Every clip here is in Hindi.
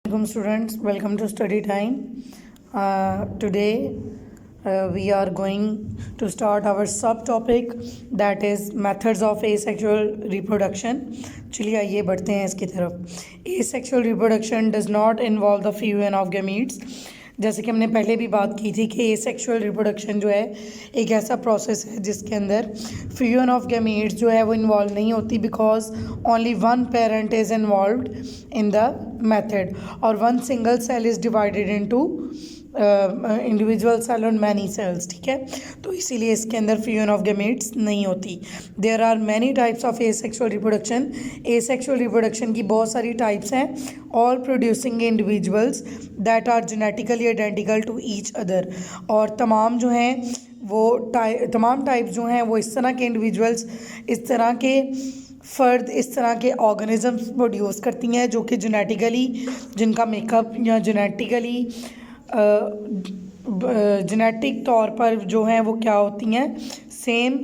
Welcome students, welcome to study time. Today we are going to start our subtopic that is methods of asexual reproduction. चलिए आइए बढ़ते हैं इसकी तरफ. Asexual reproduction does not involve the fusion of gametes. जैसे कि हमने पहले भी बात की थी कि एसेक्सुअल रिप्रोडक्शन जो है एक ऐसा प्रोसेस है जिसके अंदर फ्यूजन ऑफ गैमीट्स जो है वो इन्वॉल्व नहीं होती because only one parent is involved in the method और one single cell is divided into individual cell और मैनी सेल्स. ठीक है, तो इसीलिए इसके अंदर फ्यूजन ऑफ गैमीट्स नहीं होती. There are many types of asexual reproduction. Asexual reproduction की बहुत सारी टाइप्स हैं, all producing individuals that are genetically identical to each other. और तमाम जो हैं वो तमाम टाइप्स जो हैं वो इस तरह के इंडिविजुअल्स, इस तरह के फ़र्द, इस तरह के ऑर्गेनिजम्स प्रोड्यूस करती हैं जो कि जेनेटिकली, जिनका मेकअप या जेनेटिक तौर पर जो हैं वो क्या होती हैं, सेम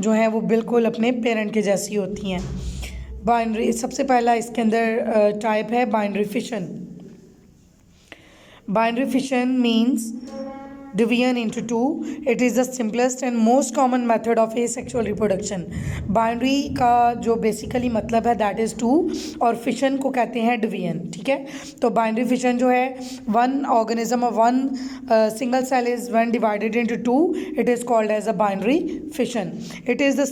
जो हैं वो बिल्कुल अपने पेरेंट के जैसी होती हैं. बाइनरी सबसे पहला इसके अंदर टाइप है binary fission. Binary fission means division into two. It is the simplest and most common method of asexual reproduction. Binary का जो बेसिकली मतलब है दैट इज़ टू और फिशन को कहते हैं डिवीजन. ठीक है, तो बाइनरी फिशन जो है वन ऑर्गेनिज्म और one single cell is one divided into two, it is called as a binary fission. It is the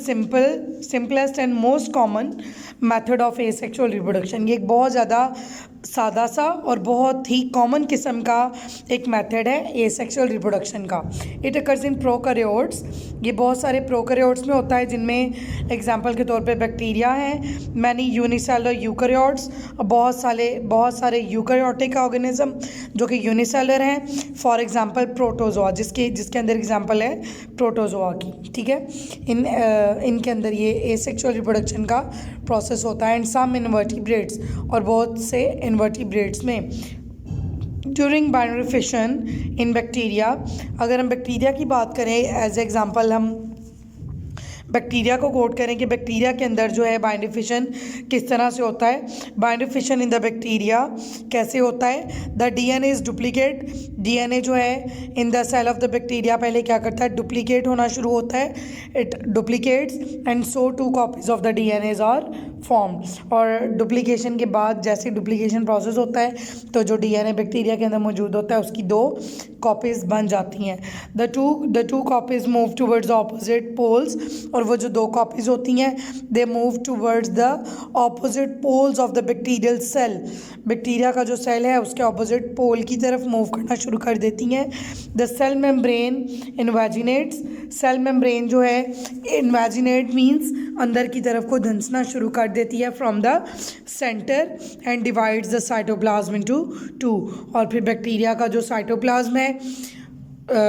simplest and most common method of asexual reproduction. ये एक बहुत ज़्यादा सादा सा और बहुत ही कॉमन किस्म का एक मेथड है एसेक्सुअल रिप्रोडक्शन का. It occurs in prokaryotes. ये बहुत सारे प्रोकैरियोट्स में होता है जिनमें एग्जांपल के तौर पे बैक्टीरिया हैं, मैनी यूनिसेलुलर यूकैरियोट्स, बहुत सारे यूकैरियोटिक ऑर्गेनिज्म जो कि यूनिसेलुलर हैं. फॉर एग्जांपल प्रोटोजोआ, जिसके अंदर एग्जांपल है प्रोटोजोआ की. ठीक है, इनके अंदर ये एसेक्सुअल रिप्रोडक्शन का प्रोसेस होता है. एंड सम इनवर्टिब्रेट्स, और बहुत से इनवर्टिब्रेट्स में ड्यूरिंग बाइनरी फिशन इन बैक्टीरिया. अगर हम बैक्टीरिया की बात करें एज एग्जांपल, हम बैक्टीरिया को कोट करें कि बैक्टीरिया के अंदर जो है बाइनरी फिशन किस तरह से होता है. Binary fission in the bacteria कैसे होता है? The DNA is duplicate. DNA जो है in the cell of the bacteria पहले क्या करता है, डुप्लीकेट होना शुरू होता है. It duplicates and so two copies of the DNAs are form. और डुप्लीकेशन के बाद जैसे डुप्लीकेशन प्रोसेस होता है तो जो डीएनए बैक्टीरिया के अंदर मौजूद होता है उसकी दो कॉपीज़ बन जाती हैं. The two copies move towards opposite poles. और वो जो दो कॉपीज़ होती हैं they move towards the opposite poles of the bacterial cell. Bacteria का जो सेल है उसके ऑपोजिट पोल की तरफ मूव करना शुरू कर देती हैं. The cell membrane invaginates. Cell membrane जो है इन्वेजिनेट मीन्स अंदर की तरफ को धंसना शुरू कर देती है from the centre and divides the cytoplasm into two. और फिर बैक्टीरिया का जो साइटोप्लाज्म है,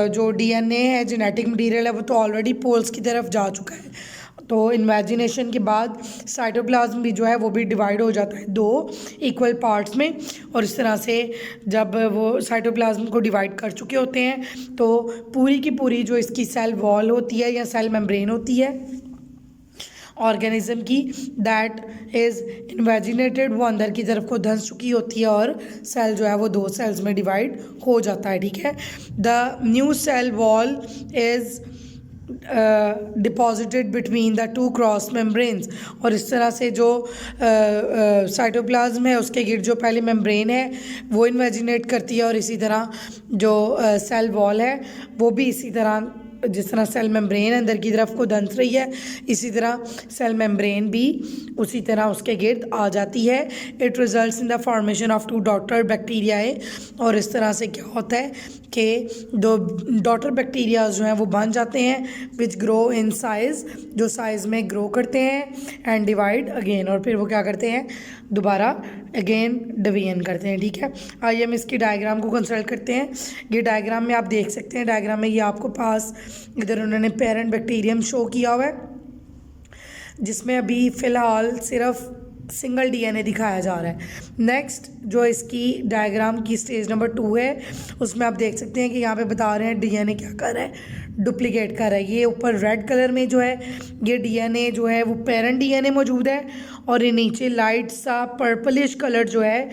जो डीएनए है, जेनेटिक मटेरियल है, वो तो ऑलरेडी पोल्स की तरफ जा चुका है. तो इन्वेजिनेशन के बाद साइटोप्लाज्म भी जो है वो भी डिवाइड हो जाता है दो इक्वल पार्ट्स में. और इस तरह से जब वो साइटोप्लाज्म को डिवाइड कर चुके होते हैं तो पूरी की पूरी जो इसकी सेल वॉल होती है या सेल मेम्ब्रेन होती है ऑर्गेनिज्म की, दैट इज़ इन्वेजिनेटेड, वो अंदर की तरफ को धंस चुकी होती है और सेल जो है वो दो सेल्स में डिवाइड हो जाता है. ठीक है, the new cell wall is deposited between the two cross membranes. और इस तरह से जो साइटोप्लाज्म है उसके गिर्द जो पहले मेम्ब्रेन है वो इन्वेजिनेट करती है और इसी तरह जो सेल वॉल है वो भी इसी तरह, जिस तरह सेल मेम्ब्रेन अंदर की तरफ को धंस रही है इसी तरह सेल मेम्ब्रेन भी उसी तरह उसके गिर्द आ जाती है. It results in the formation of two daughter bacteria. और इस तरह से क्या होता है कि दो डॉटर बैक्टीरिया जो हैं वो बन जाते हैं विच ग्रो इन साइज़, जो साइज़ में ग्रो करते हैं एंड डिवाइड अगेन. और फिर वो क्या करते हैं, दोबारा अगेन डिवीजन करते हैं. ठीक है, आइए हम इसकी डायग्राम को कंसल्ट करते हैं. ये डायग्राम में आप देख सकते हैं, डायग्राम में ये आपको पास इधर उन्होंने पेरेंट बैक्टीरियम शो किया हुआ है जिसमें अभी फ़िलहाल सिर्फ सिंगल डीएनए दिखाया जा रहा है। नेक्स्ट जो इसकी डायग्राम की स्टेज नंबर 2 है, उसमें आप देख सकते हैं कि यहाँ पे बता रहे हैं डीएनए क्या कर रहा है, डुप्लीकेट कर रहा है। ये ऊपर रेड कलर में जो है ये डीएनए जो है वो पेरेंट डीएनए मौजूद है, और ये नीचे लाइट सा पर्पलिश कलर जो है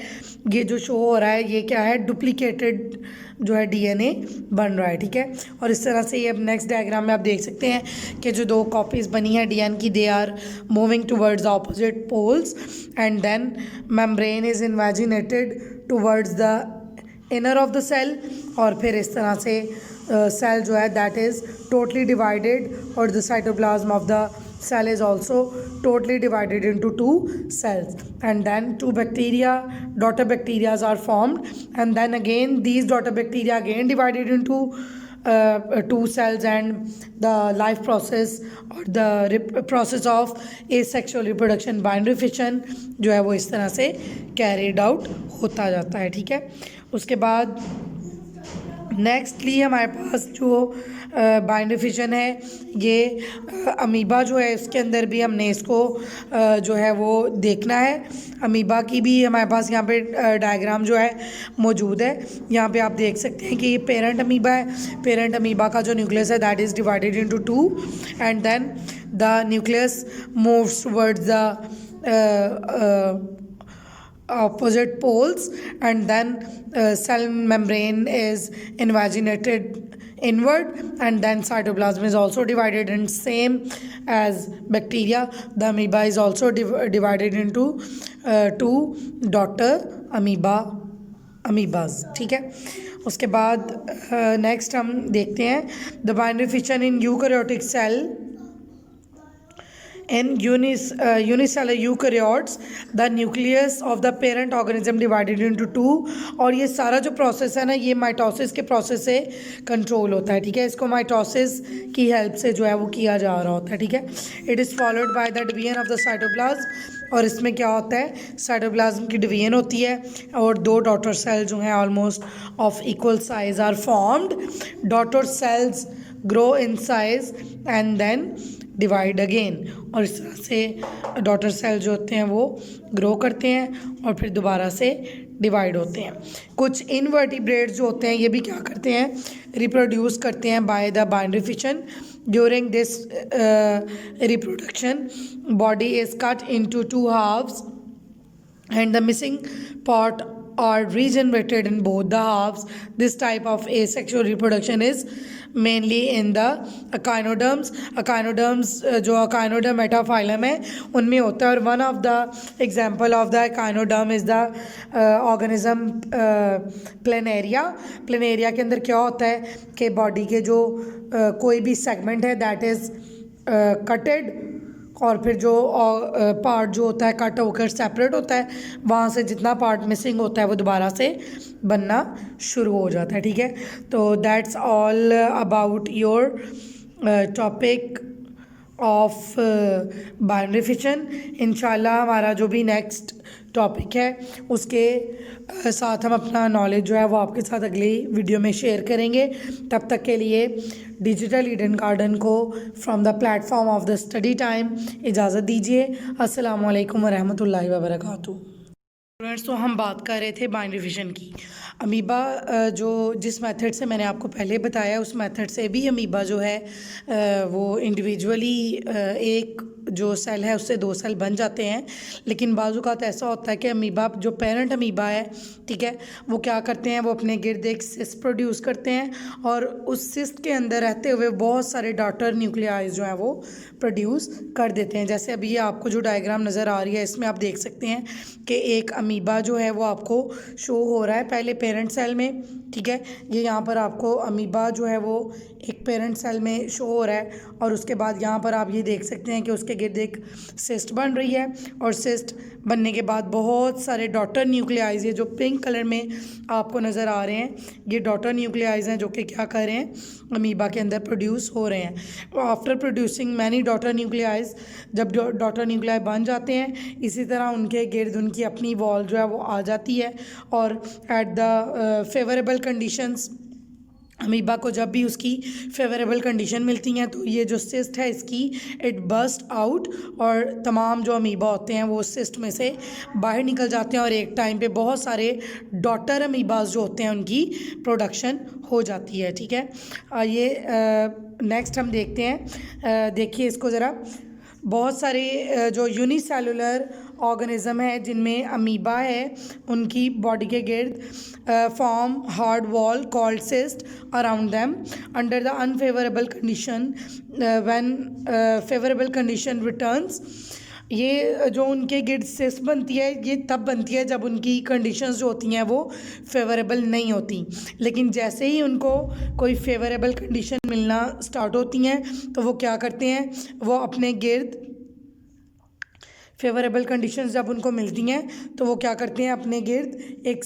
ये जो शो हो रहा है ये क्या है, डुप्लीकेटेड जो है डीएनए बन रहा है, ठीक है। और इस तरह से ये अब नेक्स्ट डायग्राम में आप देख सकते हैं कि जो 2 कॉपीज़ बनी है डीएनए की, they are moving towards opposite poles and then membrane is invaginated towards the inner of the cell, और फिर इस तरह से सेल जो है दैट इज़ टोटली डिवाइडेड, और the cytoplasm of the cell is also totally divided into 2 cells, and then 2 bacteria, daughter bacteria are formed, and then again these daughter bacteria again divided into 2 cells, and the life process or the process of asexual reproduction, binary fission जो है वो इस तरह से carried out होता जाता है, ठीक है। उसके बाद नेक्स्टली हमारे पास जो बाइंडरी फिशन है, ये अमीबा जो है इसके अंदर भी हमने इसको जो है वो देखना है। अमीबा की भी हमारे पास यहाँ पे डायग्राम जो है मौजूद है। यहाँ पे आप देख सकते हैं कि ये पेरेंट अमीबा है। पेरेंट अमीबा का जो न्यूक्लियस है that is divided into 2, and then the nucleus moves towards the opposite poles, and then cell membrane is invaginated inward, and then cytoplasm is also divided, and same as bacteria the amoeba is also divided into 2 daughter amoebas, ठीक है। उसके बाद नेक्स्ट हम देखते हैं the binary fission in eukaryotic cell. In unicellular eukaryotes, the nucleus of the parent organism divided into 2, और ये सारा जो प्रोसेस है ना ये माइटोसिस के प्रोसेस से कंट्रोल होता है, ठीक है। इसको माइटोसिस की हेल्प से जो है वो किया जा रहा होता है, ठीक है। It is followed by the division of the cytoplasm, और इसमें क्या होता है, साइटोप्लाज्म की डिवीजन होती है, और 2 डॉटर सेल जो हैं almost of equal size are formed. Daughter cells grow in size and then divide again, और इस तरह से डॉटर सेल जो होते हैं वो ग्रो करते हैं और फिर दोबारा से डिवाइड होते हैं। कुछ इनवर्टिब्रेट्स जो होते हैं ये भी क्या करते हैं, रिप्रोड्यूस करते हैं by the binary fission. During this reproduction body is cut into 2 halves, and the missing part are regenerated in both the halves. This type of asexual reproduction is mainly in the echinoderms. Echinoderms जो echinoderm मेटाफाइलम है उनमें होता है, और one of the example of the echinoderm is the organism planaria. Planaria के अंदर क्या होता है कि बॉडी के जो कोई भी सेगमेंट है दैट इज़ कटेड, और फिर जो पार्ट जो होता है कट होकर सेपरेट होता है, वहाँ से जितना पार्ट मिसिंग होता है वो दोबारा से बनना शुरू हो जाता है, ठीक है। तो that's all about your topic of binary fission. इंशाल्लाह हमारा जो भी नेक्स्ट टॉपिक है उसके साथ हम अपना नॉलेज जो है वो आपके साथ अगली वीडियो में शेयर करेंगे। तब तक के लिए डिजिटल ईडन गार्डन को from the platform of the study time इजाज़त दीजिए। अस्सलामु अलैकुम वरहमतुल्लाहि वबरकातुहू। स्टूडेंट्स, तो हम बात कर रहे थे बाइनरी फिशन की। अमीबा जो जिस मेथड से मैंने आपको पहले बताया उस मेथड से भी अमीबा जो है वो इंडिविजुअली एक जो सेल है उससे 2 सेल बन जाते हैं, लेकिन बाज़ औक़ात ऐसा होता है कि अमीबा जो पेरेंट अमीबा है, ठीक है, वो क्या करते हैं, वो अपने गिर्द एक सिस्ट प्रोड्यूस करते हैं, और उस सिस्ट के अंदर रहते हुए बहुत सारे डॉटर न्यूक्लियाइज जो हैं वो प्रोड्यूस कर देते हैं। जैसे अभी ये आपको जो डायग्राम नज़र आ रही है इसमें आप देख सकते हैं कि एक अमीबा जो है वो आपको शो हो रहा है पहले पेरेंट सेल में, ठीक है। ये यहाँ पर आपको अमीबा जो है वो एक पेरेंट सेल में शो हो रहा है, और उसके बाद यहाँ पर आप ये देख सकते हैं कि उसके गिर्द एक सिस्ट बन रही है, और सिस्ट बनने के बाद बहुत सारे डॉटर न्यूक्लियाइज, ये जो पिंक कलर में आपको नज़र आ रहे हैं ये डॉटर न्यूक्लियाइज हैं जो कि क्या कर रहे हैं, अमीबा के अंदर प्रोड्यूस हो रहे हैं। आफ्टर प्रोड्यूसिंग मैनी डॉटर न्यूक्लियाइज, जब डॉटर न्यूक्लियाई बन जाते हैं इसी तरह उनके गिर्द उनकी अपनी वॉल जो है वो आ जाती है, और at the favourable conditions amoeba को जब भी उसकी फेवरेबल कंडीशन मिलती हैं तो ये जो सिस्ट है इसकी इट बर्स्ट आउट और तमाम जो अमीबा होते हैं वो सिस्ट में से बाहर निकल जाते हैं और एक टाइम पे बहुत सारे डॉटर अमीबाज जो होते हैं उनकी प्रोडक्शन हो जाती है। ठीक है, ये नेक्स्ट हम देखते हैं, देखिए इसको ज़रा। बहुत सारे जो यूनिसेलुलर ऑर्गेनिज्म है जिनमें अमीबा है उनकी बॉडी के गिर्द form hard wall called cyst around them under the unfavourable condition when favourable condition returns. ये जो उनके गिर्द सिस्ट बनती है ये तब बनती है जब उनकी कंडीशंस जो होती हैं वो फेवरेबल नहीं होती, लेकिन जैसे ही उनको कोई फेवरेबल कंडीशन मिलना स्टार्ट होती हैं तो वो क्या करते हैं, वो अपने गिर्द फेवरेबल कंडीशंस जब उनको मिलती हैं तो वो क्या करते हैं, अपने गिर्द एक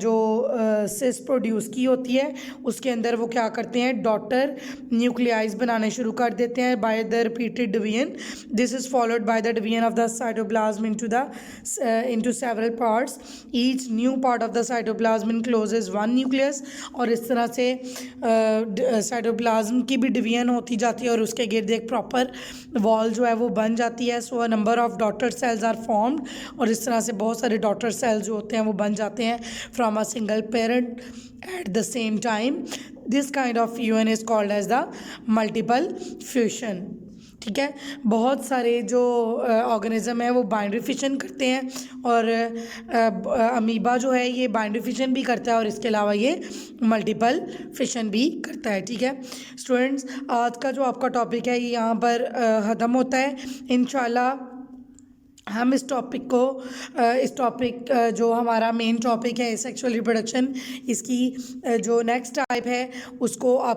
जो सिस्ट प्रोड्यूस की होती है उसके अंदर वो क्या करते हैं, डॉटर न्यूक्लियाइज बनाने शुरू कर देते हैं by the repeated division. This is followed by the division of the cytoplasm into several parts. Each new part of the cytoplasm encloses one nucleus. और इस तरह से साइटोप्लाज्म की भी डिवीजन होती जाती है और उसके गिर्द एक प्रॉपर वॉल जो है वो बन जाती है। So a number of daughter cells are formed और इस तरह से बहुत सारे डॉटर सेल्स जो होते हैं वो बन जाते हैं from a single parent at the same time. This kind of union is called as the multiple fusion. ठीक है, बहुत सारे जो ऑर्गेनिज्म है वो बाइंडरी फिशन करते हैं और अमीबा जो है ये बाइंडरी फिशन भी करता है और इसके अलावा ये मल्टीपल फिशन भी करता है। ठीक है स्टूडेंट्स, आज का जो आपका टॉपिक है ये यहाँ पर ख़त्म होता है। इंशाल्लाह हम इस टॉपिक जो हमारा मेन टॉपिक है सेक्सुअल रिप्रोडक्शन, इसकी जो नेक्स्ट टाइप है उसको आप